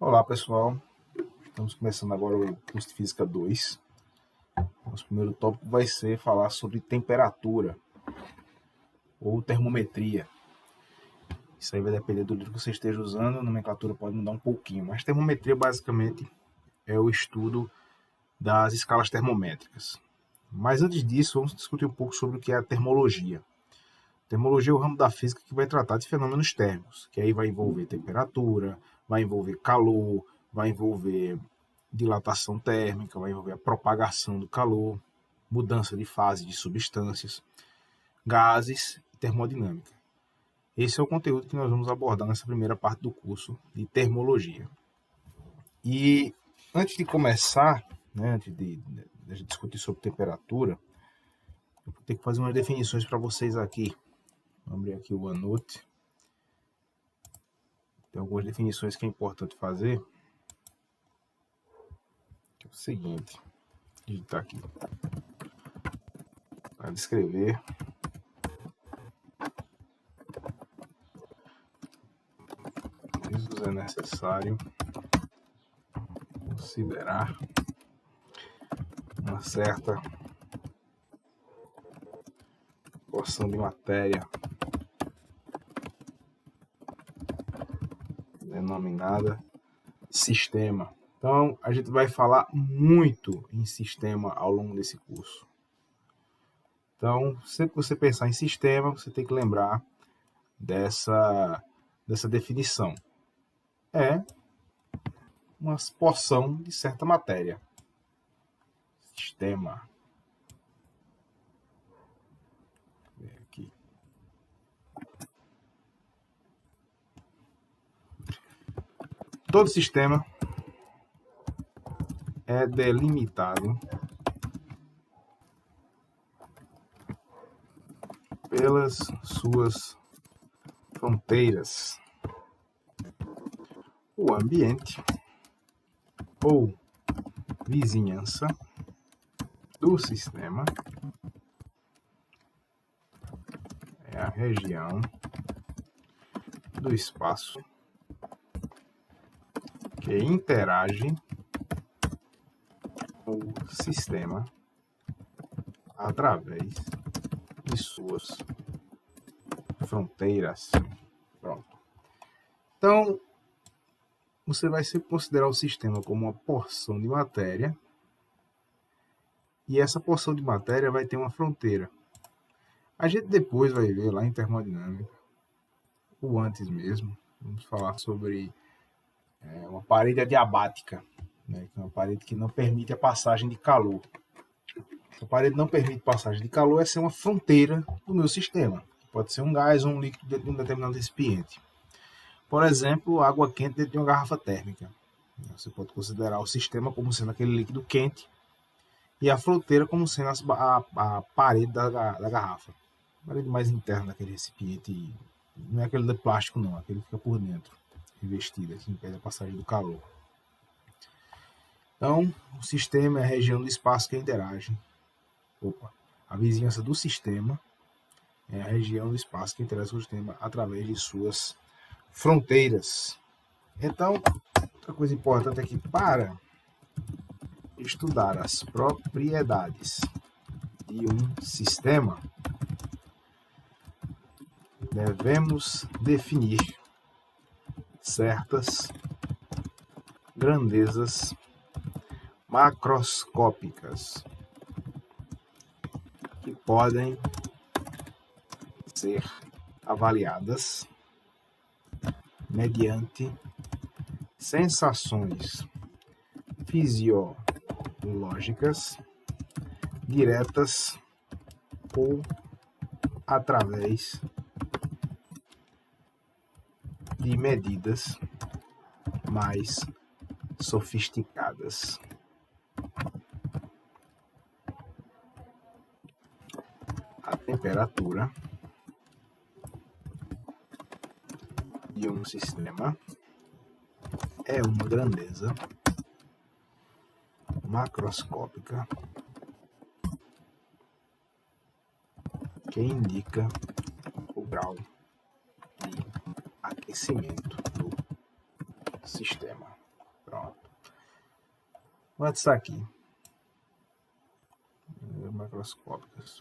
Olá pessoal, estamos começando agora o curso de Física 2. Nosso primeiro tópico vai ser falar sobre temperatura ou termometria. Isso aí vai depender do livro que você esteja usando, a nomenclatura pode mudar um pouquinho, mas termometria basicamente é o estudo das escalas termométricas. Mas antes disso, vamos discutir um pouco sobre o que é a termologia. Termologia é o ramo da física que vai tratar de fenômenos térmicos, que aí vai envolver temperatura, vai envolver calor, vai envolver dilatação térmica, vai envolver a propagação do calor, mudança de fase de substâncias, gases e termodinâmica. Esse é o conteúdo que nós vamos abordar nessa primeira parte do curso de termologia. E antes de começar, antes de discutir sobre temperatura, eu vou ter que fazer umas definições para vocês aqui. Vou abrir aqui o OneNote. Tem algumas definições que é importante fazer. É o seguinte, vou digitar aqui para descrever. É necessário considerar uma certa porção de matéria denominada sistema. Então, a gente vai falar muito em sistema ao longo desse curso. Então, sempre que você pensar em sistema, você tem que lembrar dessa definição. É uma porção de certa matéria. Sistema. Aqui. Todo sistema é delimitado pelas suas fronteiras. O ambiente ou vizinhança do sistema é a região do espaço que interage com o sistema através de suas fronteiras. Pronto. Então, você vai sempre considerar o sistema como uma porção de matéria e essa porção de matéria vai ter uma fronteira. A gente depois vai ver lá em termodinâmica, ou antes mesmo, vamos falar sobre uma parede adiabática, que é uma parede que não permite a passagem de calor. Se a parede não permite passagem de calor, essa é uma fronteira do meu sistema. Pode ser um gás ou um líquido dentro de um determinado recipiente. Por exemplo, água quente dentro de uma garrafa térmica. Você pode considerar o sistema como sendo aquele líquido quente e a fronteira como sendo a parede da garrafa. A parede mais interna daquele recipiente, não é aquele de plástico não, aquele que fica por dentro, revestido, que impede a passagem do calor. Então, o sistema é a região do espaço que interage. A vizinhança do sistema é a região do espaço que interage com o sistema através de suas fronteiras. Então, outra coisa importante aqui para estudar as propriedades de um sistema, devemos definir certas grandezas macroscópicas que podem ser avaliadas mediante sensações fisiológicas diretas ou através de medidas mais sofisticadas. A temperatura de um sistema é uma grandeza macroscópica que indica o grau de aquecimento do sistema. Pronto. Vou atiçar aqui. Macroscópicas.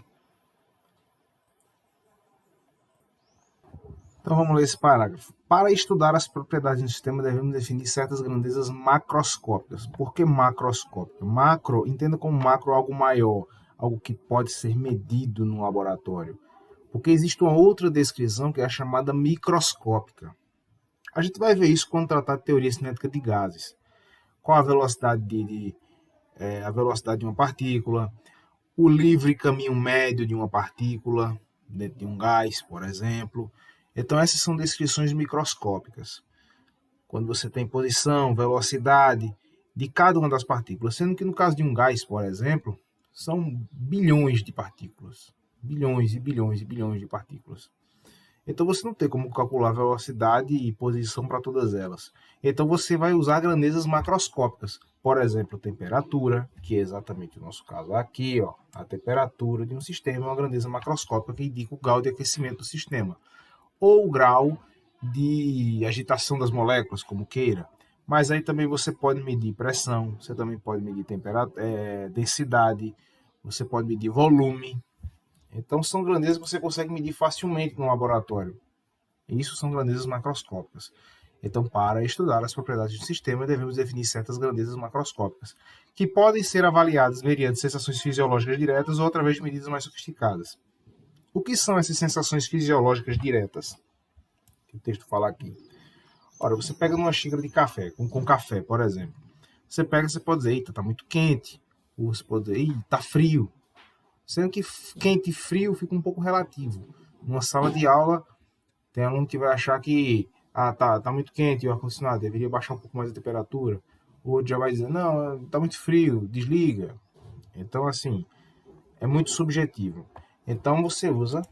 Então vamos ler esse parágrafo. Para estudar as propriedades do sistema, devemos definir certas grandezas macroscópicas. Por que macroscópica? Macro, entenda como macro algo maior, algo que pode ser medido no laboratório. Porque existe uma outra descrição que é a chamada microscópica. A gente vai ver isso quando tratar de teoria cinética de gases. Qual a velocidade a velocidade de uma partícula, o livre caminho médio de uma partícula dentro de um gás, por exemplo. Então, essas são descrições microscópicas. Quando você tem posição, velocidade de cada uma das partículas. Sendo que no caso de um gás, por exemplo, são bilhões de partículas. Bilhões e bilhões e bilhões de partículas. Então, você não tem como calcular velocidade e posição para todas elas. Então, você vai usar grandezas macroscópicas. Por exemplo, temperatura, que é exatamente o nosso caso aqui. Ó, a temperatura de um sistema é uma grandeza macroscópica que indica o grau de aquecimento do sistema. Ou o grau de agitação das moléculas, como queira. Mas aí também você pode medir pressão, você também pode medir densidade, você pode medir volume. Então são grandezas que você consegue medir facilmente no laboratório. Isso são grandezas macroscópicas. Então, para estudar as propriedades do sistema, devemos definir certas grandezas macroscópicas, que podem ser avaliadas mediante sensações fisiológicas diretas ou através de medidas mais sofisticadas. O que são essas sensações fisiológicas diretas? Que o texto fala aqui. Ora, você pega numa xícara de café, com café, por exemplo. Você pode dizer, eita, tá muito quente. Ou você pode dizer, eita, tá frio. Sendo que quente e frio fica um pouco relativo. Numa sala de aula, tem aluno que vai achar que tá muito quente o ar-condicionado, deveria baixar um pouco mais a temperatura. O outro já vai dizer, não, tá muito frio, desliga. Então, assim, é muito subjetivo. Então, você usa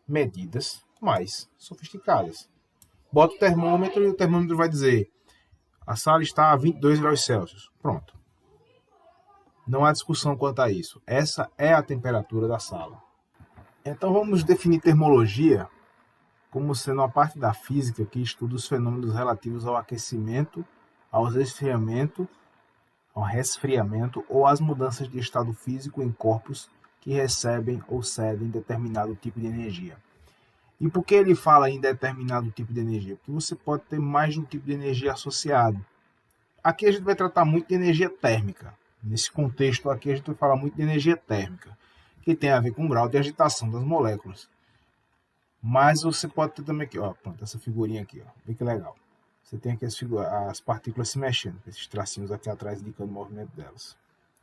medidas mais sofisticadas. Bota o termômetro e o termômetro vai dizer, a sala está a 22 graus Celsius. Pronto. Não há discussão quanto a isso. Essa é a temperatura da sala. Então vamos definir termologia como sendo uma parte da física que estuda os fenômenos relativos ao aquecimento, ao resfriamento ou às mudanças de estado físico em corpos que recebem ou cedem determinado tipo de energia. E por que ele fala em determinado tipo de energia? Porque você pode ter mais de um tipo de energia associado. Aqui a gente vai tratar muito de energia térmica. Nesse contexto aqui a gente vai falar muito de energia térmica, que tem a ver com o grau de agitação das moléculas. Mas você pode ter também aqui, ó, pronto, essa figurinha aqui, ó, vê que legal. Você tem aqui as partículas se mexendo, esses tracinhos aqui atrás indicando o movimento delas.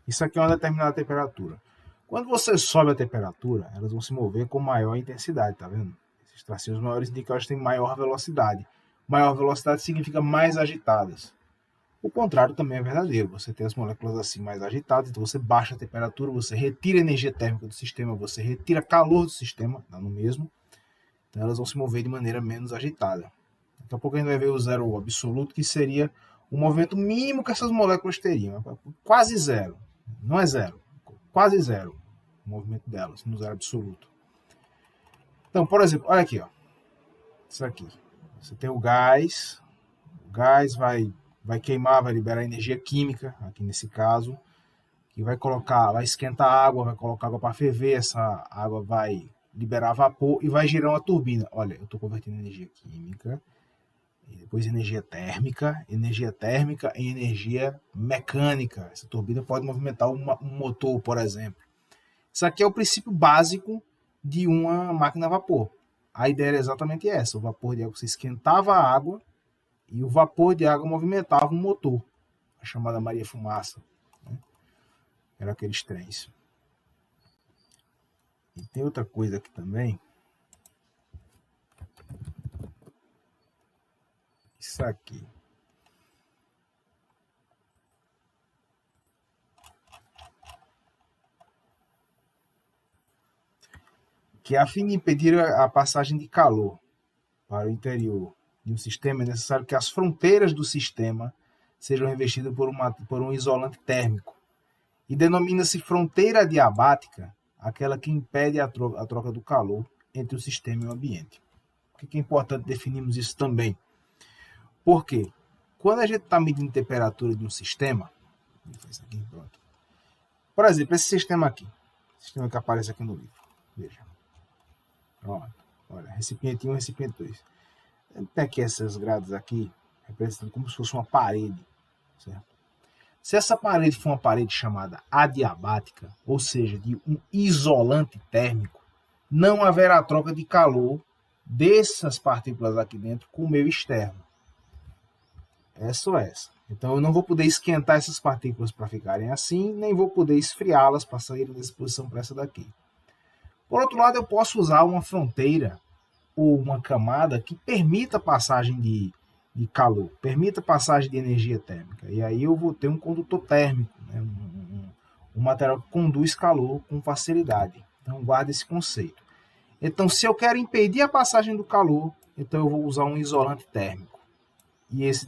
Isso aqui é uma determinada temperatura. Quando você sobe a temperatura, elas vão se mover com maior intensidade, tá vendo? Esses tracinhos maiores indicam que elas têm maior velocidade. Maior velocidade significa mais agitadas. O contrário também é verdadeiro. Você tem as moléculas assim mais agitadas, então você baixa a temperatura, você retira a energia térmica do sistema, você retira calor do sistema, dá no mesmo. Então elas vão se mover de maneira menos agitada. Daqui a pouco a gente vai ver o zero absoluto, que seria o movimento mínimo que essas moléculas teriam. Quase zero. Não é zero. Quase zero o movimento delas, no zero absoluto. Então, por exemplo, olha aqui, ó. Isso aqui. Você tem o gás. O gás vai queimar, vai liberar energia química, aqui nesse caso, que vai esquentar a água, vai colocar água para ferver, essa água vai liberar vapor e vai girar uma turbina. Olha, eu estou convertendo energia química, e depois energia térmica em energia mecânica. Essa turbina pode movimentar um motor, por exemplo. Isso aqui é o princípio básico de uma máquina a vapor. A ideia era exatamente essa, o vapor de água, você esquentava a água, e o vapor de água movimentava um motor, a chamada Maria Fumaça. Né? Era aqueles trens. E tem outra coisa aqui também. Isso aqui. Que a fim de impedir a passagem de calor para o interior de um sistema, é necessário que as fronteiras do sistema sejam revestidas por um isolante térmico. E denomina-se fronteira adiabática aquela que impede a troca do calor entre o sistema e o ambiente. Por que é importante definirmos isso também? Por quê? quando a gente está medindo temperatura de um sistema, isso aqui, pronto. Por exemplo, esse sistema aqui, sistema que aparece aqui no livro, veja. Pronto. Olha, recipiente 1, recipiente 2. Tem aqui essas grades aqui, representando como se fosse uma parede, certo? Se essa parede for uma parede chamada adiabática, ou seja, de um isolante térmico, não haverá troca de calor dessas partículas aqui dentro com o meio externo. Essa ou essa. Então eu não vou poder esquentar essas partículas para ficarem assim, nem vou poder esfriá-las para saírem dessa posição para essa daqui. Por outro lado, eu posso usar uma fronteira ou uma camada que permita a passagem de calor, permita a passagem de energia térmica. E aí eu vou ter um condutor térmico, né? um material que conduz calor com facilidade. Então guarde esse conceito. Então, se eu quero impedir a passagem do calor, então eu vou usar um isolante térmico. E esse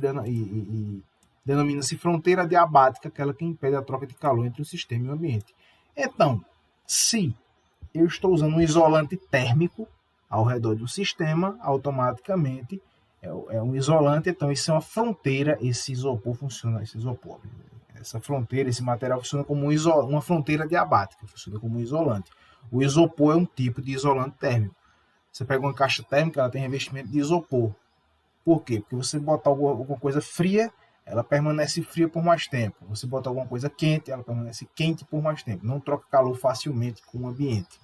denomina-se fronteira adiabática, aquela que impede a troca de calor entre o sistema e o ambiente. Então, se eu estou usando um isolante térmico ao redor do sistema, automaticamente é um isolante, então isso é uma fronteira, esse isopor, essa fronteira, esse material funciona como uma fronteira adiabática, funciona como um isolante. O isopor é um tipo de isolante térmico. Você pega uma caixa térmica, ela tem revestimento de isopor. Por quê? Porque você botar alguma coisa fria, ela permanece fria por mais tempo. Você botar alguma coisa quente, ela permanece quente por mais tempo. Não troca calor facilmente com o ambiente.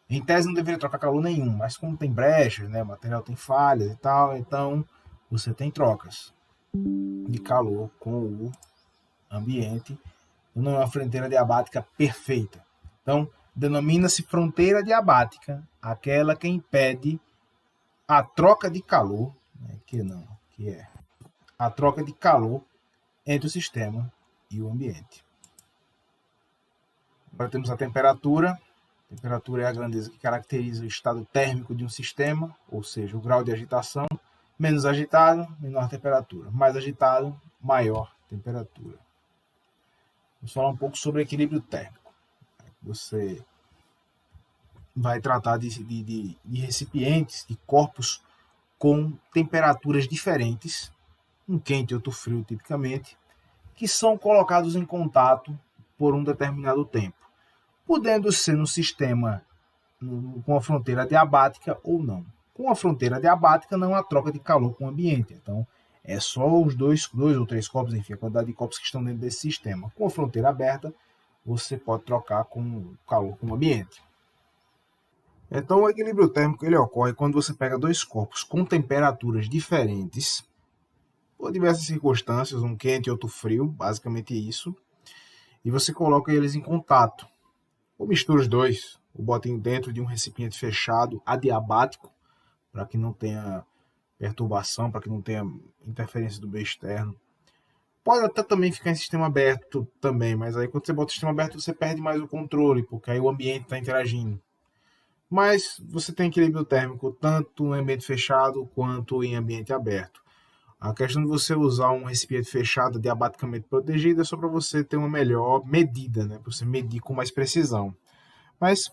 Em tese não deveria trocar calor nenhum, mas como tem brechas, né, o material tem falhas e tal, então você tem trocas de calor com o ambiente. Não é uma fronteira adiabática perfeita. Então, denomina-se fronteira adiabática aquela que impede a troca de calor, né, que é a troca de calor entre o sistema e o ambiente. Agora temos a temperatura. A temperatura é a grandeza que caracteriza o estado térmico de um sistema, ou seja, o grau de agitação. Menos agitado, menor temperatura. Mais agitado, maior temperatura. Vamos falar um pouco sobre equilíbrio térmico. Você vai tratar de recipientes, de corpos com temperaturas diferentes, um quente e outro frio tipicamente, que são colocados em contato por um determinado tempo, podendo ser no sistema com a fronteira adiabática ou não. Com a fronteira adiabática não há troca de calor com o ambiente, então é só os dois ou três copos, enfim, a quantidade de copos que estão dentro desse sistema. Com a fronteira aberta, você pode trocar com o calor com o ambiente. Então o equilíbrio térmico ele ocorre quando você pega dois corpos com temperaturas diferentes, por diversas circunstâncias, um quente e outro frio, basicamente isso, e você coloca eles em contato. Ou mistura os dois, ou bota dentro de um recipiente fechado, adiabático, para que não tenha perturbação, para que não tenha interferência do meio externo. Pode até também ficar em sistema aberto também, mas aí quando você bota o sistema aberto você perde mais o controle, porque aí o ambiente está interagindo. Mas você tem equilíbrio térmico tanto em ambiente fechado quanto em ambiente aberto. A questão de você usar um recipiente fechado adiabaticamente protegido é só para você ter uma melhor medida, né? Para você medir com mais precisão. Mas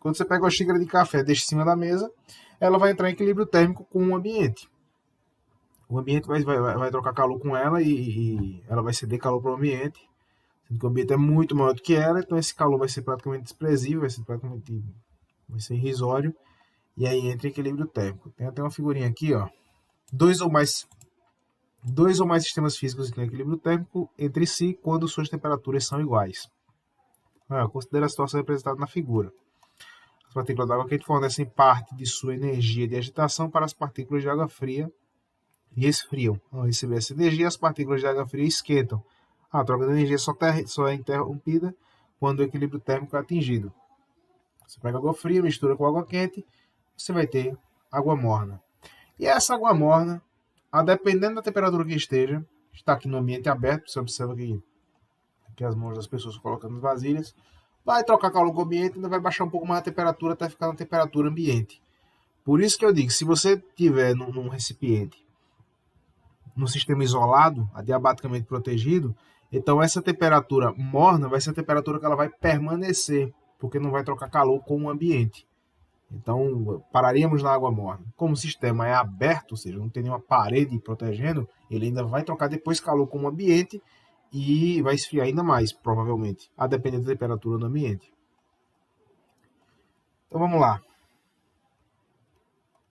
quando você pega uma xícara de café e deixa em cima da mesa, ela vai entrar em equilíbrio térmico com o ambiente. O ambiente vai trocar calor com ela e ela vai ceder calor para o ambiente. Sendo que o ambiente é muito maior do que ela, então esse calor vai ser praticamente desprezível, vai ser irrisório, e aí entra em equilíbrio térmico. Tem até uma figurinha aqui, ó. Dois ou mais sistemas físicos têm equilíbrio térmico entre si quando suas temperaturas são iguais. Considere a situação representada na figura. As partículas de água quente fornecem parte de sua energia de agitação para as partículas de água fria e esfriam. Ao receber essa energia, as partículas de água fria esquentam. A troca de energia só é interrompida quando o equilíbrio térmico é atingido. Você pega água fria, mistura com água quente, você vai ter água morna. E essa água morna, dependendo da temperatura que esteja, está aqui no ambiente aberto, você observa que as mãos das pessoas colocando nas vasilhas, vai trocar calor com o ambiente e ainda vai baixar um pouco mais a temperatura até ficar na temperatura ambiente. Por isso que eu digo, se você tiver num recipiente, num sistema isolado, adiabaticamente protegido, então essa temperatura morna vai ser a temperatura que ela vai permanecer, porque não vai trocar calor com o ambiente. Então, pararíamos na água morna. Como o sistema é aberto, ou seja, não tem nenhuma parede protegendo, ele ainda vai trocar depois calor com o ambiente e vai esfriar ainda mais, provavelmente, a depender da temperatura do ambiente. Então, vamos lá.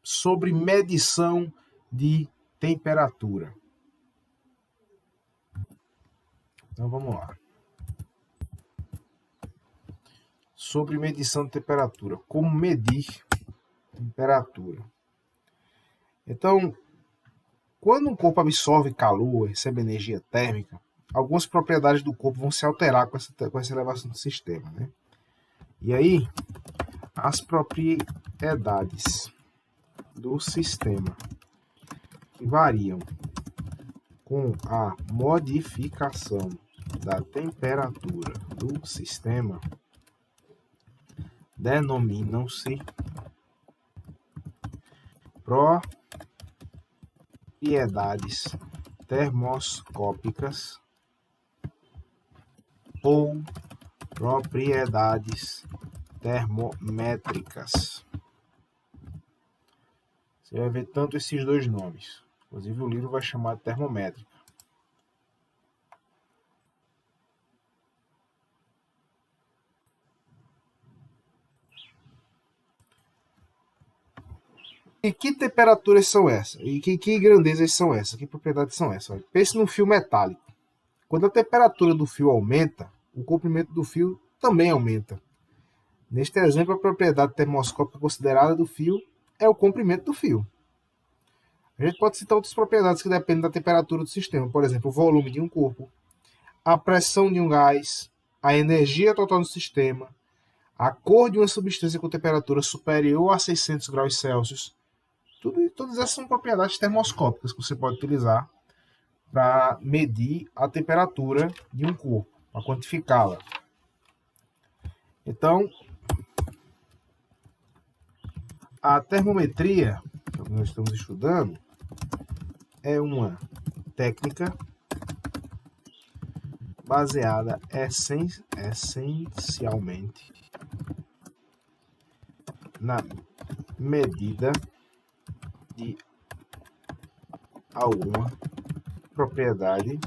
Sobre medição de temperatura. Então, vamos lá. Sobre medição de temperatura. Como medir temperatura? Então, quando um corpo absorve calor, recebe energia térmica, algumas propriedades do corpo vão se alterar com essa elevação do sistema, né? E aí, as propriedades do sistema que variam com a modificação da temperatura do sistema denominam-se propriedades termoscópicas ou propriedades termométricas. Você vai ver tanto esses dois nomes. Inclusive o livro vai chamar de termométrica. E que temperaturas são essas? E que grandezas são essas? Que propriedades são essas? Olha, pense num fio metálico. Quando a temperatura do fio aumenta, o comprimento do fio também aumenta. Neste exemplo, a propriedade termoscópica considerada do fio é o comprimento do fio. A gente pode citar outras propriedades que dependem da temperatura do sistema, por exemplo, o volume de um corpo, a pressão de um gás, a energia total do sistema, a cor de uma substância com temperatura superior a 600 graus Celsius. Todas essas são propriedades termoscópicas que você pode utilizar para medir a temperatura de um corpo, para quantificá-la. Então, a termometria que nós estamos estudando é uma técnica baseada essencialmente na medida de alguma propriedade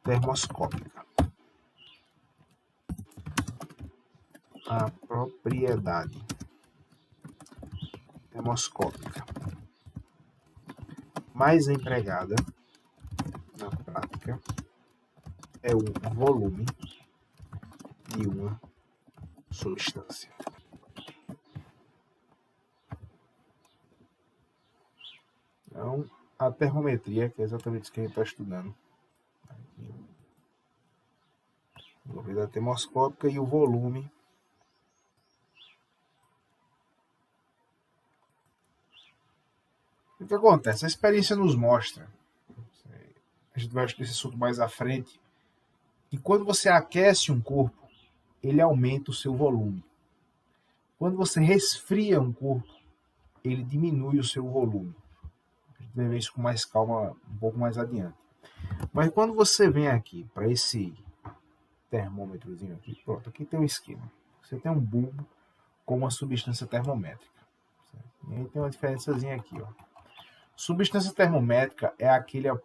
termoscópica. A propriedade termoscópica mais empregada na prática é o volume de uma substância. Então, a termometria, que é exatamente isso que a gente está estudando, a propriedade termoscópica e o volume o que acontece? A experiência nos mostra, a gente vai estudar esse assunto mais à frente, que quando você aquece um corpo, ele aumenta o seu volume. Quando você resfria um corpo, ele diminui o seu volume. A gente vai ver isso com mais calma um pouco mais adiante. Mas quando você vem aqui para esse termômetrozinho aqui, pronto, aqui tem um esquema. Você tem um bulbo com uma substância termométrica. Certo? E aí tem uma diferençazinha aqui, ó. Substância termométrica é aquela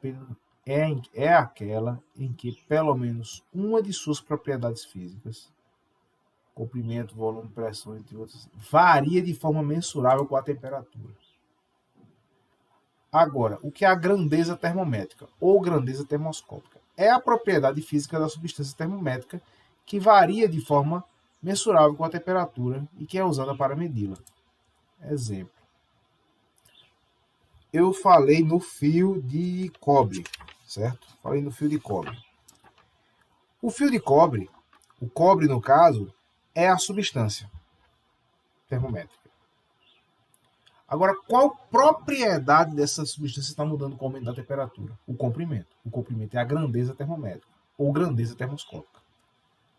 em que pelo menos uma de suas propriedades físicas, comprimento, volume, pressão, entre outras, varia de forma mensurável com a temperatura. Agora, o que é a grandeza termométrica ou grandeza termoscópica? É a propriedade física da substância termométrica que varia de forma mensurável com a temperatura e que é usada para medi-la. Exemplo. Eu falei no fio de cobre, certo? Falei no fio de cobre. O fio de cobre, o cobre no caso, é a substância termométrica. Agora, qual propriedade dessa substância está mudando com o aumento da temperatura? O comprimento. O comprimento é a grandeza termométrica ou grandeza termoscópica.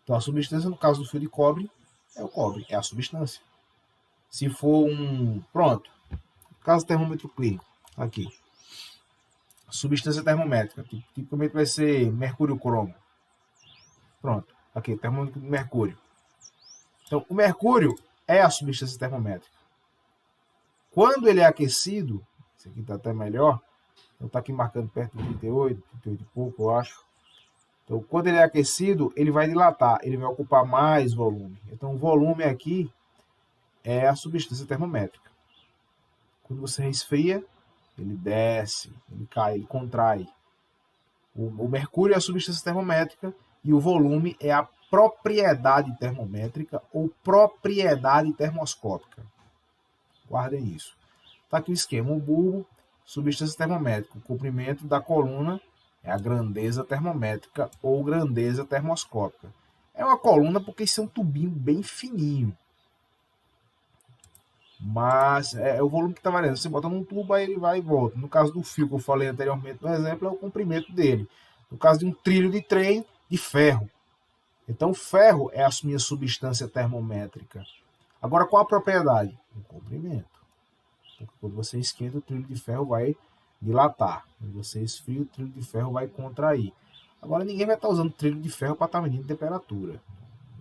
Então, a substância, no caso do fio de cobre, é o cobre, é a substância. Se for Pronto. Caso termômetro clínico. Aqui. Substância termométrica. Tipicamente vai ser mercúrio cromo. Pronto. Aqui, termômetro de mercúrio. Então, o mercúrio é a substância termométrica. Quando ele é aquecido, esse aqui está até melhor, então está aqui marcando perto de 38 e pouco, eu acho. Então, quando ele é aquecido, ele vai dilatar, ele vai ocupar mais volume. Então, o volume aqui é a substância termométrica. Quando você resfria, ele desce, ele cai, ele contrai. O mercúrio é a substância termométrica e o volume é a propriedade termométrica ou propriedade termoscópica. Guardem isso. Está aqui o esquema. O bulbo, substância termométrica. O comprimento da coluna é a grandeza termométrica ou grandeza termoscópica. É uma coluna porque isso é um tubinho bem fininho. Mas é o volume que está variando. Você bota num tubo, aí ele vai e volta. No caso do fio que eu falei anteriormente, no exemplo, é o comprimento dele. No caso de um trilho de trem, de ferro. Então, o ferro é a minha substância termométrica. Agora, qual a propriedade? O comprimento. Porque quando você esquenta, o trilho de ferro vai dilatar. Quando você esfria, o trilho de ferro vai contrair. Agora, ninguém vai estar usando trilho de ferro para estar medindo temperatura.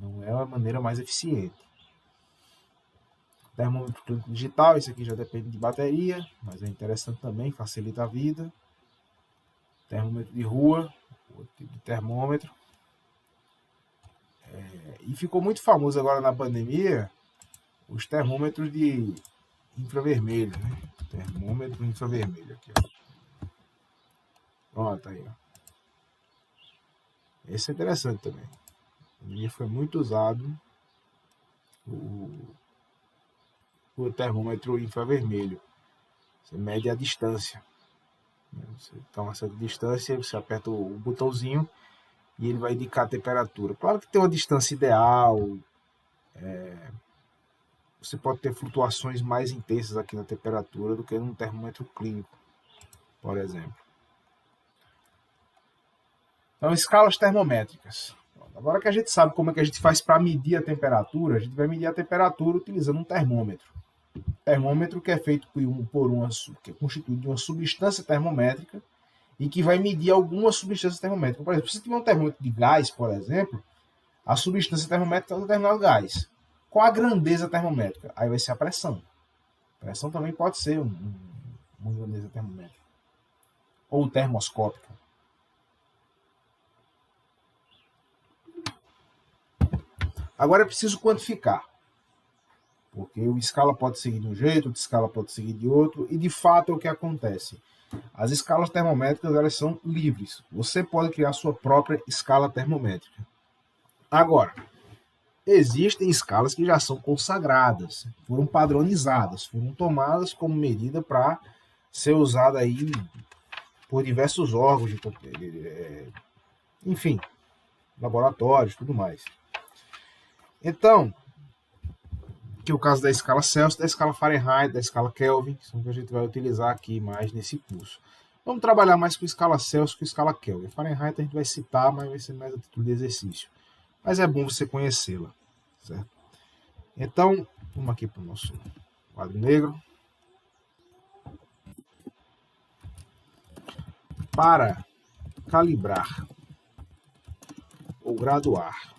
Não é a maneira mais eficiente. Termômetro clínico digital, esse aqui já depende de bateria, mas é interessante também, facilita a vida. Termômetro de rua, outro tipo de termômetro. E ficou muito famoso agora na pandemia os termômetros de infravermelho, né? Termômetro infravermelho aqui, ó. Pronto, aí, ó. Esse é interessante também. Na pandemia foi muito usado o termômetro infravermelho. Você mede a distância. Você está a uma certa distância, você aperta o botãozinho e ele vai indicar a temperatura. Claro que tem uma distância ideal, você pode ter flutuações mais intensas aqui na temperatura do que num termômetro clínico, por exemplo. Então, escalas termométricas. Agora que a gente sabe como é que a gente faz para medir a temperatura, a gente vai medir a temperatura utilizando um termômetro. Termômetro que é feito que é constituído de uma substância termométrica e que vai medir algumas substâncias termométricas. Por exemplo, se você tiver um termômetro de gás, por exemplo, a substância termométrica é um determinado gás. Qual a grandeza termométrica? Aí vai ser a pressão. A pressão também pode ser uma grandeza termométrica. Ou termoscópica. Agora é preciso quantificar. Porque uma escala pode seguir de um jeito, outra escala pode seguir de outro, e de fato é o que acontece. As escalas termométricas, elas são livres. Você pode criar sua própria escala termométrica. Agora, existem escalas que já são consagradas, foram padronizadas, foram tomadas como medida para ser usada aí por diversos órgãos, enfim, laboratórios, tudo mais. Então, que é o caso da escala Celsius, da escala Fahrenheit, da escala Kelvin, que são o que a gente vai utilizar aqui mais nesse curso. Vamos trabalhar mais com escala Celsius que escala Kelvin. Fahrenheit a gente vai citar, mas vai ser mais a título de exercício. Mas é bom você conhecê-la, certo? Então, vamos aqui para o nosso quadro negro. Para calibrar ou graduar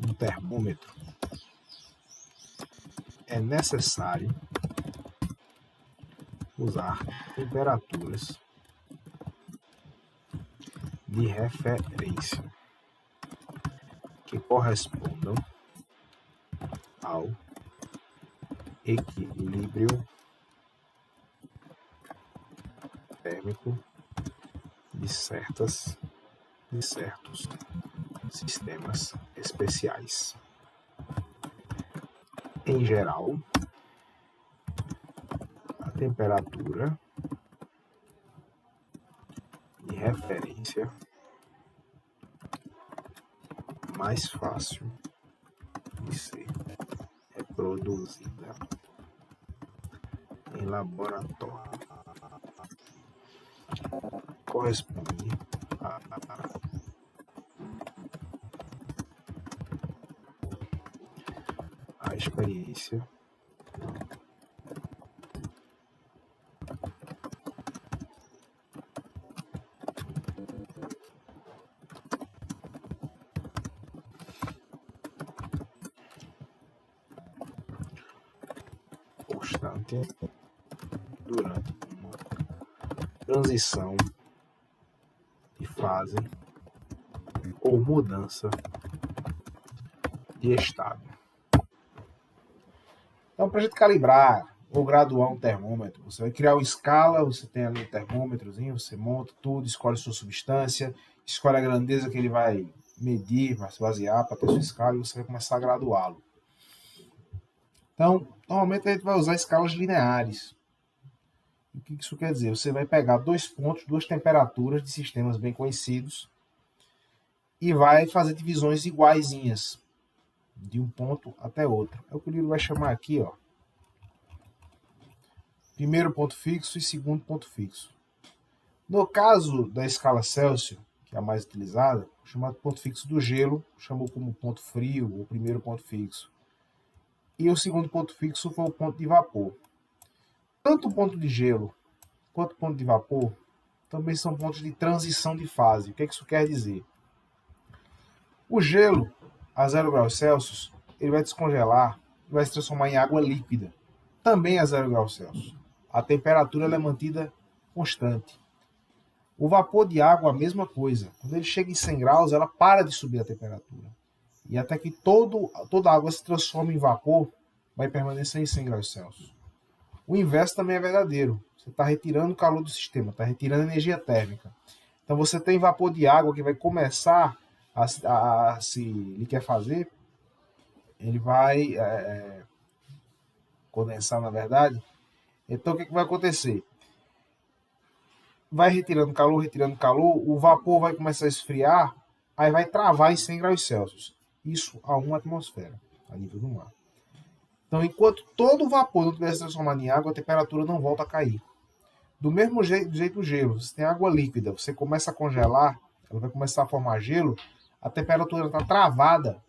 um termômetro, é necessário usar temperaturas de referência que correspondam ao equilíbrio térmico de certos sistemas especiais. Em geral, a temperatura de referência mais fácil de ser reproduzida em laboratório corresponde à experiência constante durante uma transição de fase ou mudança de estado. Então, para a gente calibrar ou graduar um termômetro, você vai criar uma escala, você tem ali um termômetrozinho, você monta tudo, escolhe sua substância, escolhe a grandeza que ele vai medir, vai se basear para ter sua escala e você vai começar a graduá-lo. Então, normalmente a gente vai usar escalas lineares. O que isso quer dizer? Você vai pegar dois pontos, duas temperaturas de sistemas bem conhecidos e vai fazer divisões iguaizinhas, de um ponto até outro. É o que o livro vai chamar aqui, ó, primeiro ponto fixo e segundo ponto fixo. No caso da escala Celsius, que é a mais utilizada, o chamado ponto fixo do gelo, chamou como ponto frio, o primeiro ponto fixo. E o segundo ponto fixo foi o ponto de vapor. Tanto o ponto de gelo quanto o ponto de vapor também são pontos de transição de fase. O que isso quer dizer? O gelo, a 0 graus Celsius, ele vai descongelar e vai se transformar em água líquida, também a 0 graus Celsius. A temperatura ela é mantida constante. O vapor de água, a mesma coisa. Quando ele chega em 100 graus, ela para de subir a temperatura. E até que toda a água se transforme em vapor, vai permanecer em 100 graus Celsius. O inverso também é verdadeiro. Você está retirando o calor do sistema, está retirando energia térmica. Então você tem vapor de água que vai começar se ele quer fazer, ele vai condensar, na verdade. Então o que vai acontecer? Vai retirando calor, o vapor vai começar a esfriar, aí vai travar em 100 graus Celsius. Isso a 1 atmosfera, a nível do mar. Então, enquanto todo o vapor não estiver se transformado em água, a temperatura não volta a cair. Do mesmo jeito o gelo. Você tem água líquida, você começa a congelar, ela vai começar a formar gelo, a temperatura está travada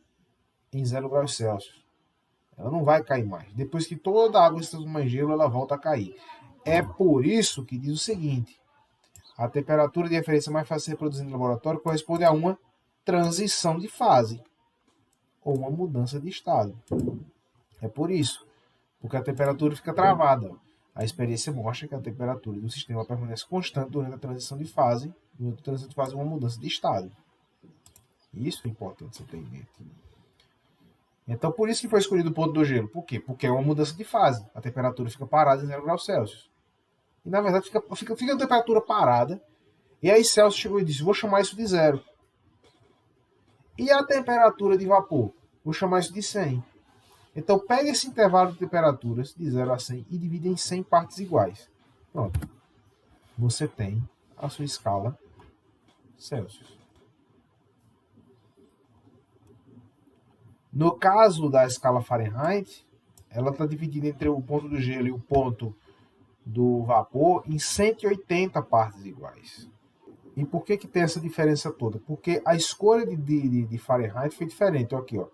em 0 graus Celsius. Ela não vai cair mais. Depois que toda a água se transforma em gelo, ela volta a cair. É por isso que diz o seguinte: a temperatura de referência mais fácil de reproduzir no laboratório corresponde a uma transição de fase ou uma mudança de estado. É por isso, porque a temperatura fica travada. A experiência mostra que a temperatura do sistema permanece constante durante a transição de fase, e durante a transição de fase uma mudança de estado. Isso é importante você ter em mente. Então, por isso que foi escolhido o ponto do gelo. Por quê? Porque é uma mudança de fase. A temperatura fica parada em 0 graus Celsius. E, na verdade, fica a temperatura parada. E aí Celsius chegou e disse, vou chamar isso de 0. E a temperatura de vapor? Vou chamar isso de 100. Então, pega esse intervalo de temperaturas de 0 a 100 e divide em 100 partes iguais. Pronto. Você tem a sua escala Celsius. No caso da escala Fahrenheit, ela está dividida entre o ponto do gelo e o ponto do vapor em 180 partes iguais. E por que tem essa diferença toda? Porque a escolha de Fahrenheit foi diferente. Aqui, ó.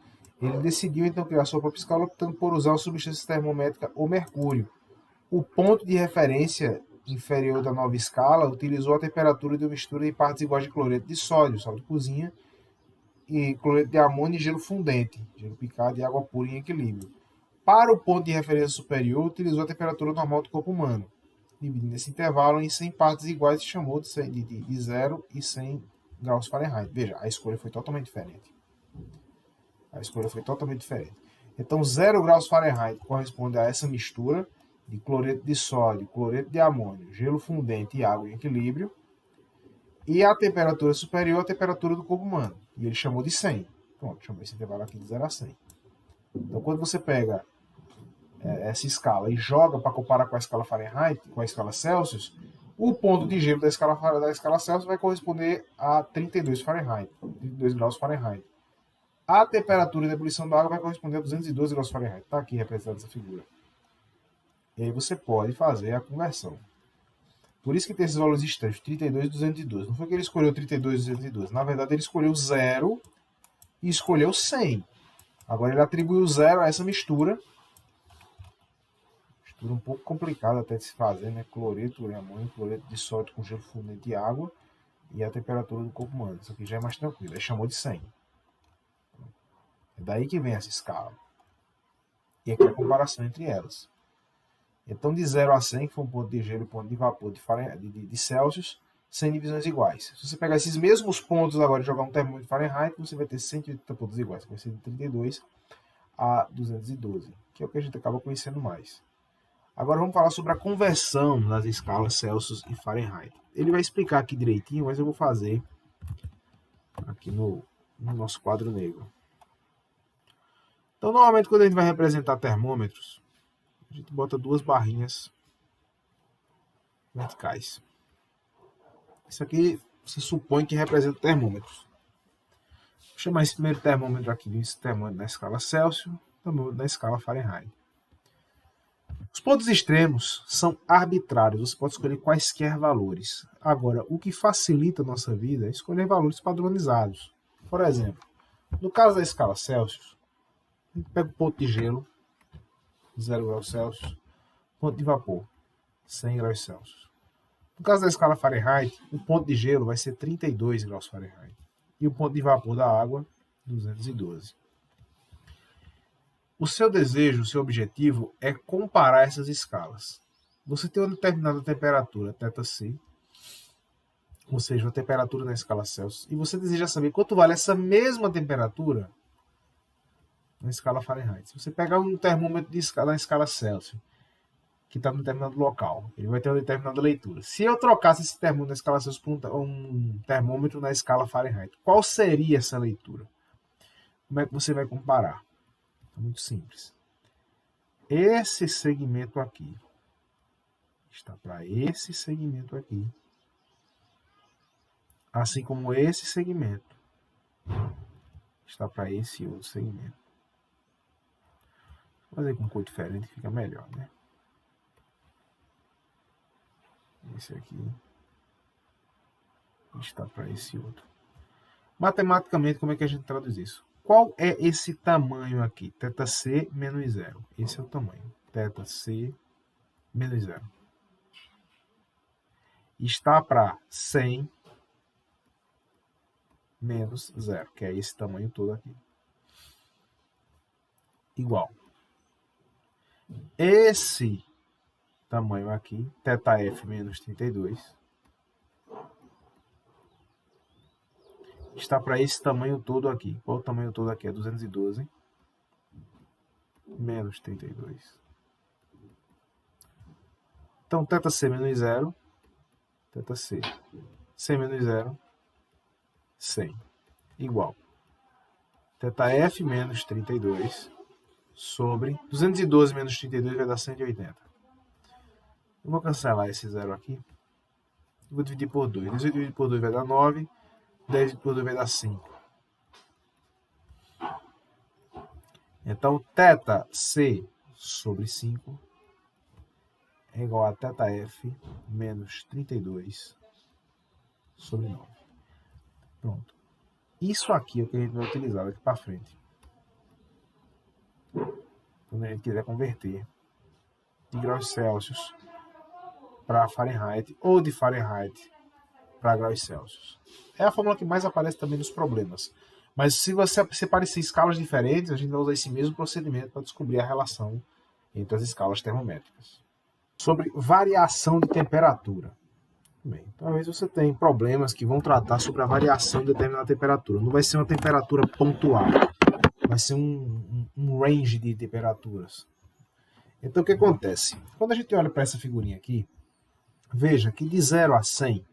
Ele decidiu então criar sua própria escala optando por usar a substância termométrica, o mercúrio. O ponto de referência inferior da nova escala utilizou a temperatura de uma mistura de partes iguais de cloreto de sódio, sal de cozinha, e cloreto de amônio e gelo fundente, gelo picado e água pura em equilíbrio. Para o ponto de referência superior, utilizou a temperatura normal do corpo humano, dividindo esse intervalo em 100 partes iguais e chamou de 0 e 100 graus Fahrenheit. Veja, a escolha foi totalmente diferente. Então, 0 graus Fahrenheit corresponde a essa mistura de cloreto de sódio, cloreto de amônio, gelo fundente e água em equilíbrio. E a temperatura superior à temperatura do corpo humano. E ele chamou de 100. Pronto, chamou esse intervalo aqui de 0 a 100. Então, quando você pega essa escala e joga para comparar com a escala Fahrenheit, com a escala Celsius, o ponto de gelo da escala Celsius vai corresponder a 32 Fahrenheit, 32 graus Fahrenheit. A temperatura de ebulição da água vai corresponder a 212 graus Fahrenheit. Está aqui representada essa figura. E aí você pode fazer a conversão. Por isso que tem esses valores estranhos, 32 e 212. Não foi que ele escolheu 32 e 212. Na verdade, ele escolheu 0 e escolheu 100. Agora ele atribuiu 0 a essa mistura. Mistura um pouco complicada até de se fazer, né? Cloreto de amônio, cloreto de sódio com gelo fundente e água. E a temperatura do corpo humano. Isso aqui já é mais tranquilo. Ele chamou de 100. É daí que vem essa escala. E aqui é a comparação entre elas. Então, de 0 a 100, que foi um ponto de gelo e ponto de vapor de Celsius, 100 divisões iguais. Se você pegar esses mesmos pontos agora e jogar um termômetro de Fahrenheit, você vai ter 180 pontos iguais, que vai ser de 32 a 212, que é o que a gente acaba conhecendo mais. Agora vamos falar sobre a conversão das escalas Celsius e Fahrenheit. Ele vai explicar aqui direitinho, mas eu vou fazer aqui no nosso quadro negro. Então, normalmente, quando a gente vai representar termômetros, a gente bota duas barrinhas verticais. Isso aqui se supõe que representa termômetros. Vou chamar esse primeiro termômetro aqui de termômetro na escala Celsius, termômetro na escala Fahrenheit. Os pontos extremos são arbitrários, você pode escolher quaisquer valores. Agora, o que facilita a nossa vida é escolher valores padronizados. Por exemplo, no caso da escala Celsius, a gente pega o ponto de gelo, 0 graus Celsius, ponto de vapor, 100 graus Celsius. No caso da escala Fahrenheit, o ponto de gelo vai ser 32 graus Fahrenheit. E o ponto de vapor da água, 212. O seu desejo, o seu objetivo é comparar essas escalas. Você tem uma determinada temperatura, θc, ou seja, uma temperatura na escala Celsius, e você deseja saber quanto vale essa mesma temperatura na escala Fahrenheit. Se você pegar um termômetro na escala Celsius, que está num determinado local, ele vai ter uma determinada leitura. Se eu trocasse esse termômetro na escala Celsius por um termômetro na escala Fahrenheit, qual seria essa leitura? Como é que você vai comparar? É muito simples. Esse segmento aqui está para esse segmento aqui, assim como esse segmento está para esse outro segmento. Vou fazer com cor diferente, fica melhor, né? Esse aqui está para esse outro. Matematicamente, como é que a gente traduz isso? Qual é esse tamanho aqui? θc menos 0. Esse é o tamanho. θc menos 0. Está para 100 menos 0, que é esse tamanho todo aqui. Igual. Esse tamanho aqui, θf menos 32, está para esse tamanho todo aqui. Qual o tamanho todo aqui? É 212 menos 32. Então, θc menos 0, θc, 100 menos 0, 100, igual. θf menos 32 sobre 212 menos 32 vai dar 180. Eu vou cancelar esse 0 aqui. Vou dividir por 2. 18 dividido por 2 vai dar 9. 10 dividido por 2 vai dar 5. Então, θc sobre 5 é igual a θf menos 32 sobre 9. Pronto. Isso aqui é o que a gente vai utilizar daqui para frente. Quando a gente quiser converter de graus Celsius para Fahrenheit ou de Fahrenheit para graus Celsius. É a fórmula que mais aparece também nos problemas. Mas se você parecer escalas diferentes, a gente vai usar esse mesmo procedimento para descobrir a relação entre as escalas termométricas. Sobre variação de temperatura. Bem, talvez você tenha problemas que vão tratar sobre a variação de determinada temperatura. Não vai ser uma temperatura pontual, vai ser um range de temperaturas. Então o que acontece? Quando a gente olha para essa figurinha aqui, veja que de 0 a 100,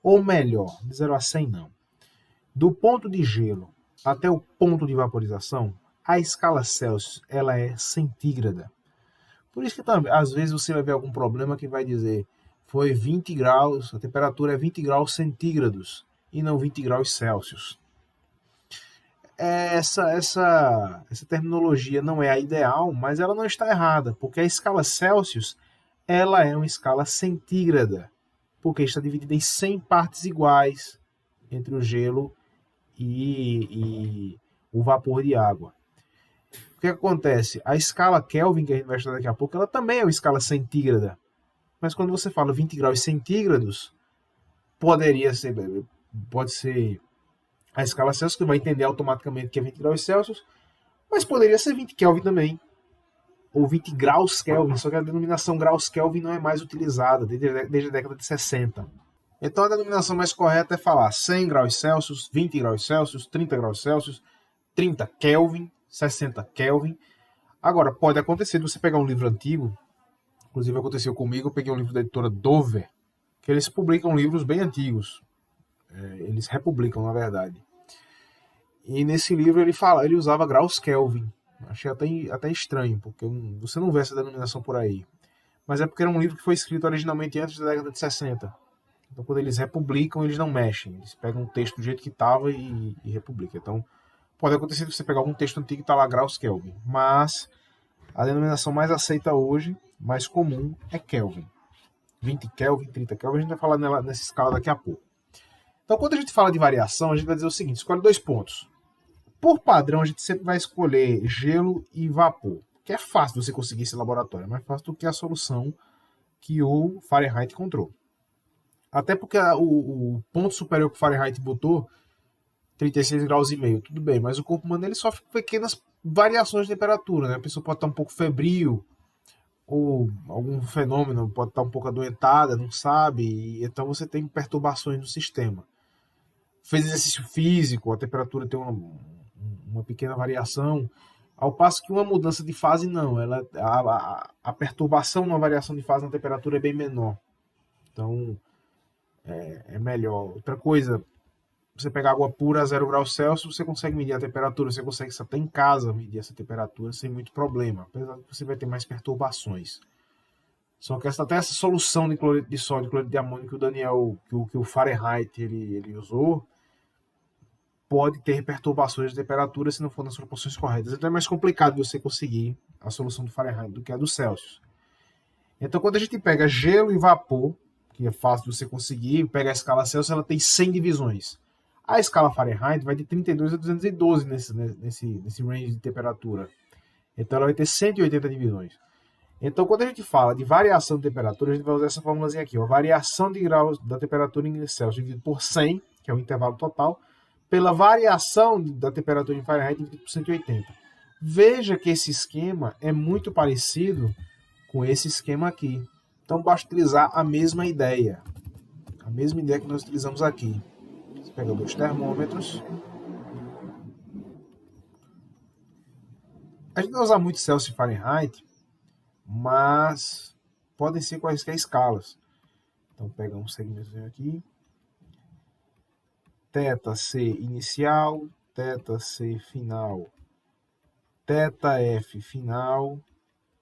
ou melhor, de 0 a 100 não, do ponto de gelo até o ponto de vaporização, a escala Celsius ela é centígrada. Por isso que também, às vezes você vai ver algum problema que vai dizer foi 20 graus, a temperatura é 20 graus centígrados e não 20 graus Celsius. Essa terminologia não é a ideal, mas ela não está errada, porque a escala Celsius ela é uma escala centígrada, porque está dividida em 100 partes iguais entre o gelo e o vapor de água. O que acontece? A escala Kelvin, que a gente vai estudar daqui a pouco, ela também é uma escala centígrada. Mas quando você fala 20 graus centígrados, pode ser a escala Celsius, que vai entender automaticamente que é 20 graus Celsius, mas poderia ser 20 Kelvin também. ou 20 graus Kelvin, só que a denominação graus Kelvin não é mais utilizada desde a década de 60. Então a denominação mais correta é falar 100 graus Celsius, 20 graus Celsius, 30 graus Celsius, 30 Kelvin, 60 Kelvin. Agora, pode acontecer de você pegar um livro antigo, inclusive aconteceu comigo, eu peguei um livro da editora Dover, que eles publicam livros bem antigos. Eles republicam, na verdade. E nesse livro ele usava graus Kelvin. Achei até estranho, porque você não vê essa denominação por aí. Mas é porque era um livro que foi escrito originalmente antes da década de 60. Então, quando eles republicam, eles não mexem. Eles pegam o texto do jeito que estava e republicam. Então, pode acontecer de você pegar algum texto antigo e tá lá graus Kelvin. Mas a denominação mais aceita hoje, mais comum, é Kelvin. 20 Kelvin, 30 Kelvin, a gente vai falar nessa escala daqui a pouco. Então, quando a gente fala de variação, a gente vai dizer o seguinte: escolhe 2 pontos. Por padrão, a gente sempre vai escolher gelo e vapor, que é fácil você conseguir esse laboratório, é mais fácil do que a solução que o Fahrenheit encontrou. Até porque o ponto superior que o Fahrenheit botou, 36 graus e meio, tudo bem, mas o corpo humano ele sofre pequenas variações de temperatura, né? A pessoa pode estar um pouco febril, ou algum fenômeno pode estar um pouco adoentada, não sabe, e então você tem perturbações no sistema. Fez exercício físico, a temperatura tem uma pequena variação, ao passo que uma mudança de fase não, a perturbação numa variação de fase na temperatura é bem menor. Então, é melhor. Outra coisa, você pegar água pura a 0 graus Celsius, você consegue medir a temperatura, você consegue até em casa medir essa temperatura sem muito problema, apesar de que você vai ter mais perturbações. Só que até essa solução de cloreto de sódio e cloreto de amônio que o Daniel, que o Fahrenheit ele usou, pode ter perturbações de temperatura se não for nas proporções corretas. Então é mais complicado você conseguir a solução do Fahrenheit do que a do Celsius. Então quando a gente pega gelo e vapor, que é fácil de você conseguir, pega a escala Celsius, ela tem 100 divisões. A escala Fahrenheit vai de 32 a 212 nesse range de temperatura. Então ela vai ter 180 divisões. Então, quando a gente fala de variação de temperatura, a gente vai usar essa formulazinha aqui. Ó. Variação de graus da temperatura em Celsius dividido por 100, que é o intervalo total, pela variação da temperatura em Fahrenheit dividido por 180. Veja que esse esquema é muito parecido com esse esquema aqui. Então, basta utilizar a mesma ideia. A mesma ideia que nós utilizamos aqui. Você pega 2 termômetros. A gente vai usar muito Celsius e Fahrenheit, mas podem ser quaisquer escalas. Então, pega um segmentozinho aqui. θC inicial, θC final, θF final,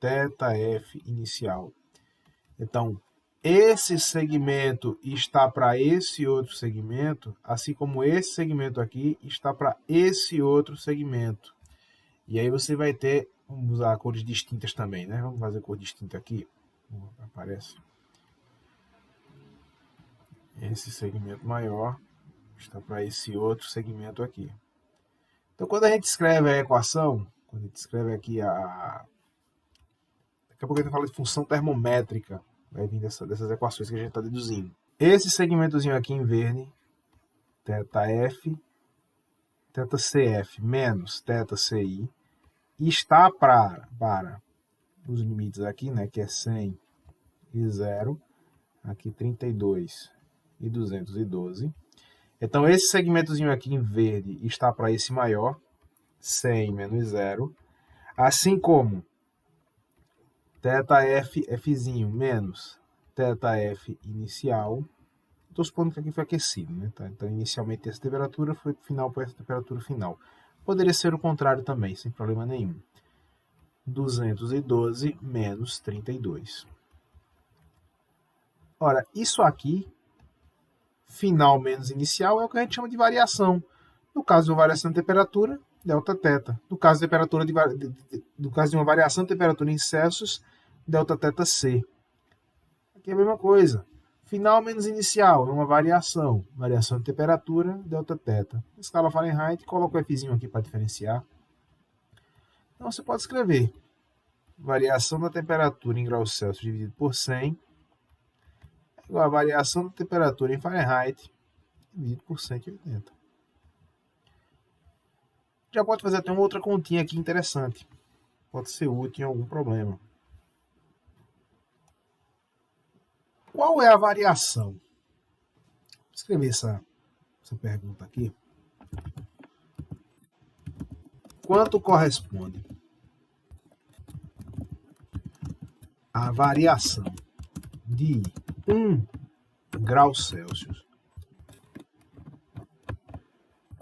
θF inicial. Então, esse segmento está para esse outro segmento, assim como esse segmento aqui está para esse outro segmento. E aí você vai ter, vamos usar cores distintas também, né? Vamos fazer cor distinta aqui. Aparece. Esse segmento maior está para esse outro segmento aqui. Então, quando a gente escreve a equação, quando a gente escreve aqui daqui a pouco a gente fala de função termométrica, vai vir dessas equações que a gente está deduzindo. Esse segmentozinho aqui em verde, θF, θCF menos θCI, está para os limites aqui, né, que é 100 e 0, aqui 32 e 212. Então, esse segmentozinho aqui em verde está para esse maior, 100 menos 0, assim como θF, Fzinho, menos θF inicial. Estou supondo que aqui foi aquecido, né? Então, inicialmente essa temperatura foi final para essa temperatura final. Poderia ser o contrário também, sem problema nenhum. 212 menos 32. Ora, isso aqui, final menos inicial, é o que a gente chama de variação. No caso de uma variação de temperatura, Δθ. No caso de uma variação de temperatura em Celsius, ΔθC. Aqui é a mesma coisa. Final menos inicial é uma variação. Variação de temperatura, Δθ. Escala Fahrenheit, coloca o Fzinho aqui para diferenciar. Então você pode escrever variação da temperatura em graus Celsius dividido por 100 igual a variação da temperatura em Fahrenheit dividido por 180. Já pode fazer até uma outra continha aqui interessante. pode ser útil em algum problema. Qual é a variação? Vou escrever essa pergunta aqui. Quanto corresponde a variação de 1 grau Celsius?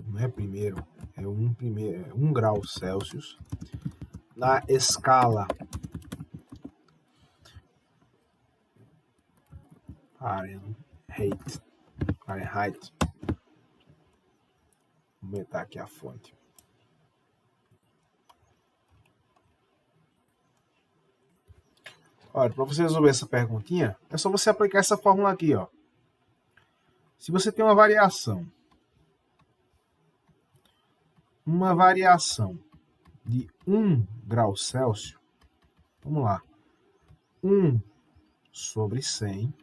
Não é primeiro, é 1 grau Celsius na escala Fahrenheit. Vou aumentar aqui a fonte. Olha, para você resolver essa perguntinha, é só você aplicar essa fórmula aqui, ó. Se você tem uma variação de 1 grau Celsius, vamos lá, 1 sobre 100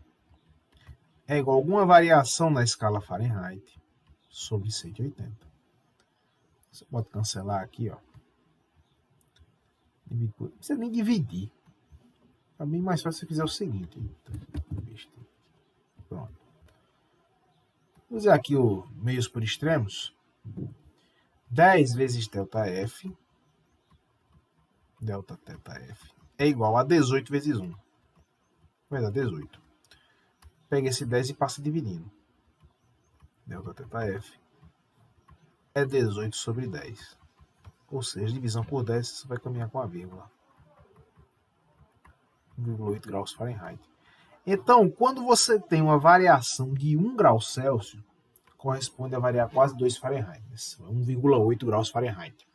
é igual a alguma variação na escala Fahrenheit sobre 180. Você pode cancelar aqui, ó. Não precisa nem dividir. É bem mais fácil se você fizer o seguinte. Pronto. Vou usar aqui o meios por extremos. 10 vezes ΔF, delta θF, é igual a 18 vezes 1. Vai dar 18. Pega esse 10 e passa dividindo. Delta θF é 18 sobre 10. Ou seja, divisão por 10, você vai caminhar com a vírgula. 1,8 graus Fahrenheit. Então, quando você tem uma variação de 1 grau Celsius, corresponde a variar quase 2 Fahrenheit. 1,8 graus Fahrenheit.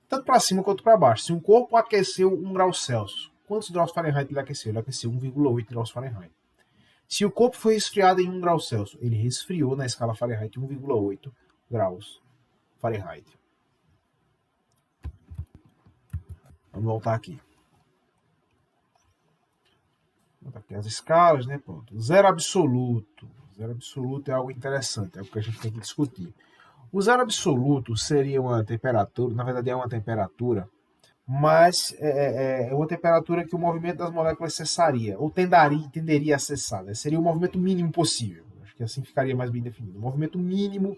Tanto para cima quanto para baixo. Se um corpo aqueceu 1 grau Celsius, quantos graus Fahrenheit ele aqueceu? Ele aqueceu 1,8 graus Fahrenheit. Se o corpo foi resfriado em 1 grau Celsius, ele resfriou na escala Fahrenheit 1,8 graus Fahrenheit. Vamos voltar aqui. Vou botar aqui as escalas, né? Pronto. Zero absoluto. Zero absoluto é algo interessante, é algo que a gente tem que discutir. O zero absoluto seria uma temperatura, na verdade é uma temperatura, mas é uma temperatura que o movimento das moléculas cessaria, ou tenderia a cessar. Né? Seria o movimento mínimo possível. Acho que assim ficaria mais bem definido. O movimento mínimo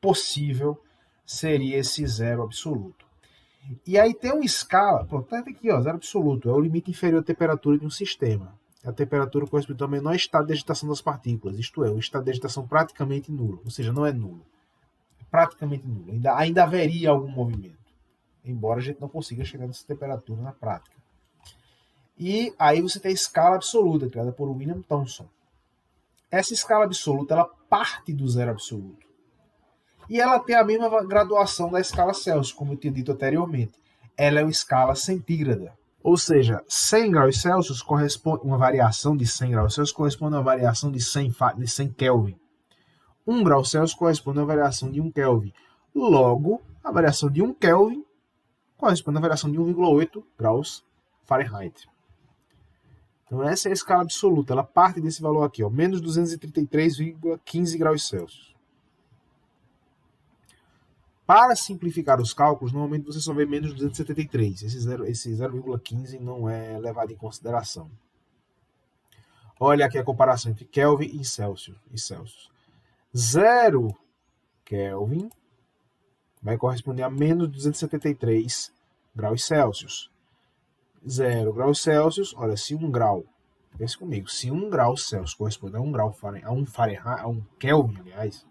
possível seria esse zero absoluto. E aí tem uma escala, pronto, tá aqui, ó, zero absoluto, é o limite inferior à temperatura de um sistema. A temperatura corresponde ao menor estado de agitação das partículas, isto é, o estado de agitação praticamente nulo, ou seja, não é nulo. É praticamente nulo, ainda haveria algum movimento, embora a gente não consiga chegar nessa temperatura na prática. E aí você tem a escala absoluta, criada por William Thomson. Essa escala absoluta, ela parte do zero absoluto. E ela tem a mesma graduação da escala Celsius, como eu tinha dito anteriormente. Ela é uma escala centígrada. Ou seja, 100 graus Celsius corresponde, uma variação de 100 graus Celsius corresponde a uma variação de 100 Kelvin. 1 grau Celsius corresponde a uma variação de 1 Kelvin. Logo, a variação de 1 Kelvin corresponde à variação de 1,8 graus Fahrenheit. Então essa é a escala absoluta. Ela parte desse valor aqui, ó, menos 233,15 graus Celsius. Para simplificar os cálculos, normalmente você só vê menos 273. Esse 0,15 não é levado em consideração. Olha aqui a comparação entre Kelvin e Celsius. 0 Kelvin vai corresponder a menos 273 graus Celsius. 0 graus Celsius, olha, se 1 grau, pense comigo, se 1 grau Celsius corresponde a 1 grau Fahrenheit, a 1 Kelvin, aliás,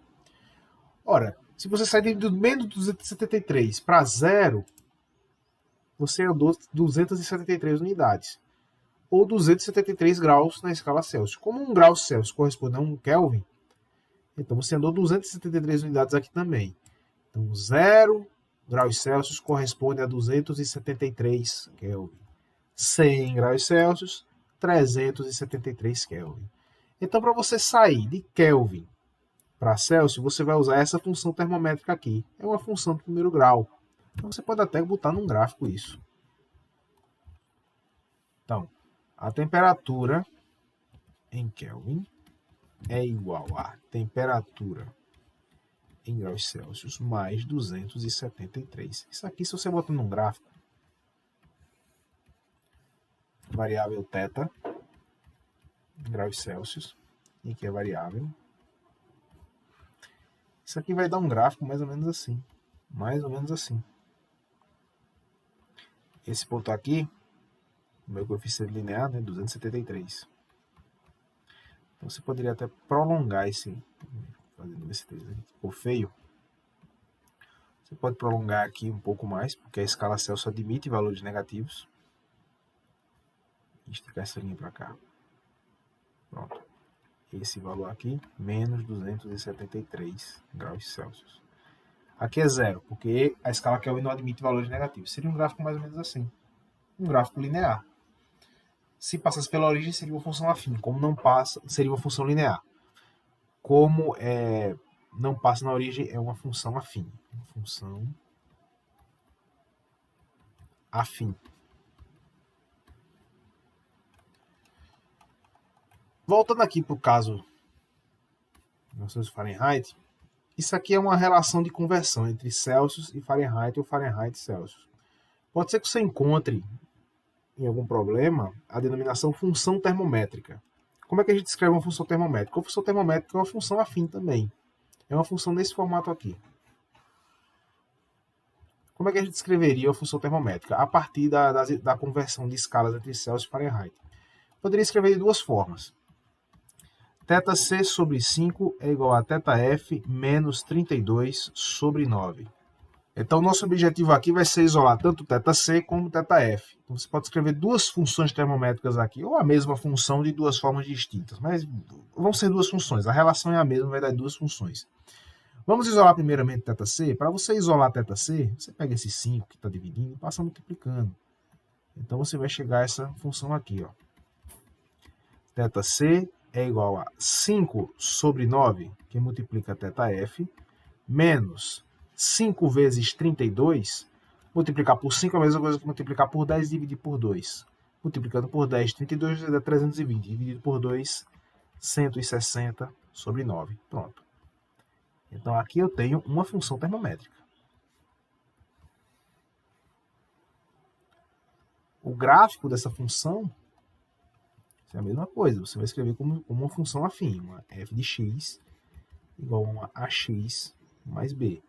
ora, se você sair de menos 273 para 0, você andou 273 unidades. Ou 273 graus na escala Celsius. Como 1 grau Celsius corresponde a 1 Kelvin, então você andou 273 unidades aqui também. Então 0 graus Celsius corresponde a 273 Kelvin. 100 graus Celsius, 373 Kelvin. Então para você sair de Kelvin para Celsius, você vai usar essa função termométrica aqui. É uma função do primeiro grau. Então, você pode até botar num gráfico isso. Então, a temperatura em Kelvin é igual a temperatura em graus Celsius mais 273. Isso aqui, se você botar num gráfico, variável θ, graus Celsius, e aqui é variável. Isso aqui vai dar um gráfico mais ou menos assim. Mais ou menos assim. Esse ponto aqui, o meu coeficiente linear, né, 273. Então você poderia até prolongar esse, fazendo esse 3 aqui, ficou feio. Você pode prolongar aqui um pouco mais, porque a escala Celsius admite valores negativos. Esticar essa linha para cá. Pronto. Esse valor aqui, menos 273 graus Celsius. Aqui é zero, porque a escala Kelvin não admite valores negativos. Seria um gráfico mais ou menos assim. Um gráfico linear. Se passasse pela origem, seria uma função afim. Como não passa, seria uma função linear. Como não passa na origem, é uma função afim. Uma função afim. Voltando aqui para o caso de Fahrenheit, isso aqui é uma relação de conversão entre Celsius e Fahrenheit ou Fahrenheit e Celsius. Pode ser que você encontre, em algum problema, a denominação função termométrica. Como é que a gente escreve uma função termométrica? A função termométrica é uma função afim também. É uma função nesse formato aqui. Como é que a gente escreveria a função termométrica? A partir da conversão de escalas entre Celsius e Fahrenheit. Poderia escrever de duas formas. θc sobre 5 é igual a θf menos 32 sobre 9. Então, nosso objetivo aqui vai ser isolar tanto θc como θf. Então, você pode escrever duas funções termométricas aqui, ou a mesma função de duas formas distintas, mas vão ser duas funções. A relação é a mesma, vai dar duas funções. Vamos isolar primeiramente θc. Para você isolar θc, você pega esse 5 que está dividindo e passa multiplicando. Então, você vai chegar a essa função aqui, ó. θc é igual a 5 sobre 9, que multiplica θf, menos 5 vezes 32, multiplicar por 5 é a mesma coisa que multiplicar por 10 e dividir por 2. Multiplicando por 10, 32 dá 320, dividido por 2, 160 sobre 9. Pronto. Então, aqui eu tenho uma função termométrica. O gráfico dessa função é a mesma coisa. Você vai escrever como uma função afim. Uma f de x igual a uma ax mais b.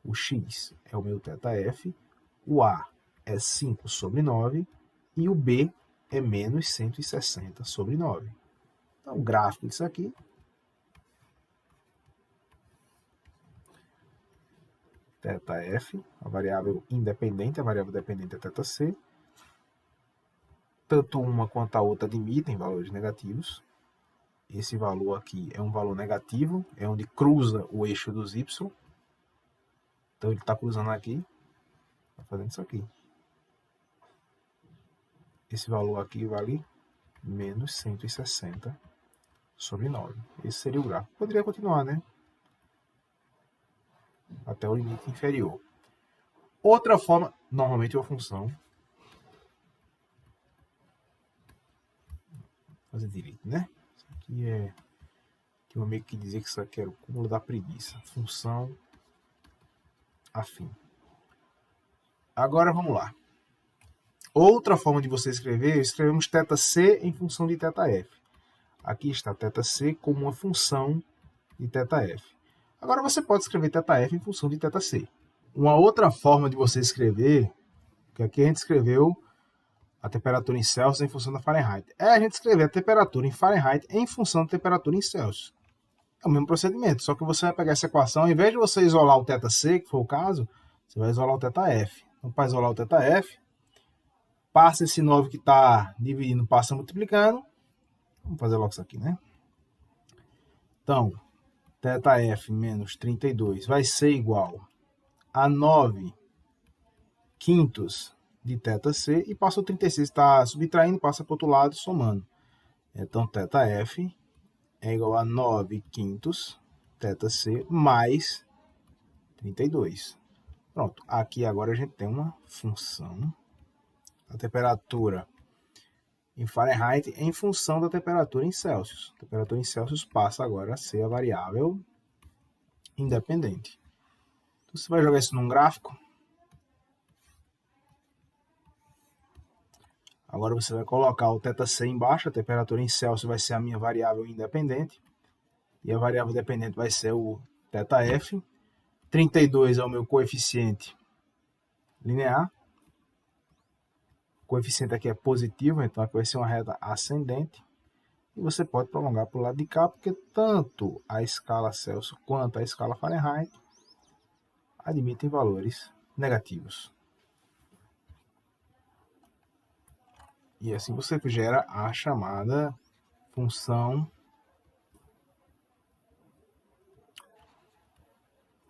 O x é o meu θf, o a é 5 sobre 9 e o b é menos 160 sobre 9. Então, o gráfico disso aqui θf, a variável independente, a variável dependente é θc. Tanto uma quanto a outra admitem valores negativos. Esse valor aqui é um valor negativo, é onde cruza o eixo dos y. Então, ele está cruzando aqui, está fazendo isso aqui. Esse valor aqui vale menos 160 sobre 9. Esse seria o gráfico. Poderia continuar, né? Até o limite inferior. Outra forma, normalmente é uma função. Fazer direito, né? Isso aqui é... que eu meio que dizer que isso aqui era o cúmulo da preguiça. Função afim. Agora vamos lá. Outra forma de você escrever, escrevemos θc em função de θf. Aqui está θc como uma função de θf. Agora você pode escrever θf em função de θc. Uma outra forma de você escrever, que aqui a gente escreveu a temperatura em Celsius em função da Fahrenheit, é a gente escrever a temperatura em Fahrenheit em função da temperatura em Celsius. É o mesmo procedimento, só que você vai pegar essa equação, ao invés de você isolar o θc, que foi o caso, você vai isolar o θf. Então, para isolar o θf, passa esse 9 que está dividindo, passa multiplicando. Vamos fazer logo isso aqui, né? Então, θf menos 32 vai ser igual a 9 quintos de θc, e passa o 36, está subtraindo, passa para o outro lado, somando. Então, θf é igual a 9 quintos θc mais 32. Pronto, aqui agora a gente tem uma função. A temperatura em Fahrenheit em função da temperatura em Celsius. A temperatura em Celsius passa agora a ser a variável independente. Então, você vai jogar isso num gráfico. Agora você vai colocar o θc embaixo, a temperatura em Celsius vai ser a minha variável independente, e a variável dependente vai ser o θf. 32 é o meu coeficiente linear. O coeficiente aqui é positivo, então aqui vai ser uma reta ascendente. E você pode prolongar para o lado de cá, porque tanto a escala Celsius quanto a escala Fahrenheit admitem valores negativos. E assim você gera a chamada função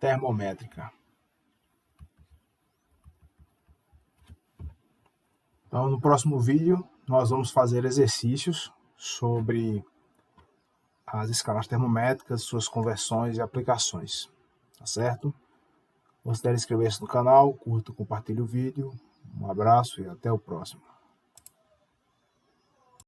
termométrica. Então, no próximo vídeo, nós vamos fazer exercícios sobre as escalas termométricas, suas conversões e aplicações. Tá certo? Considere inscrever-se no canal, curta, compartilhe o vídeo. Um abraço e até o próximo.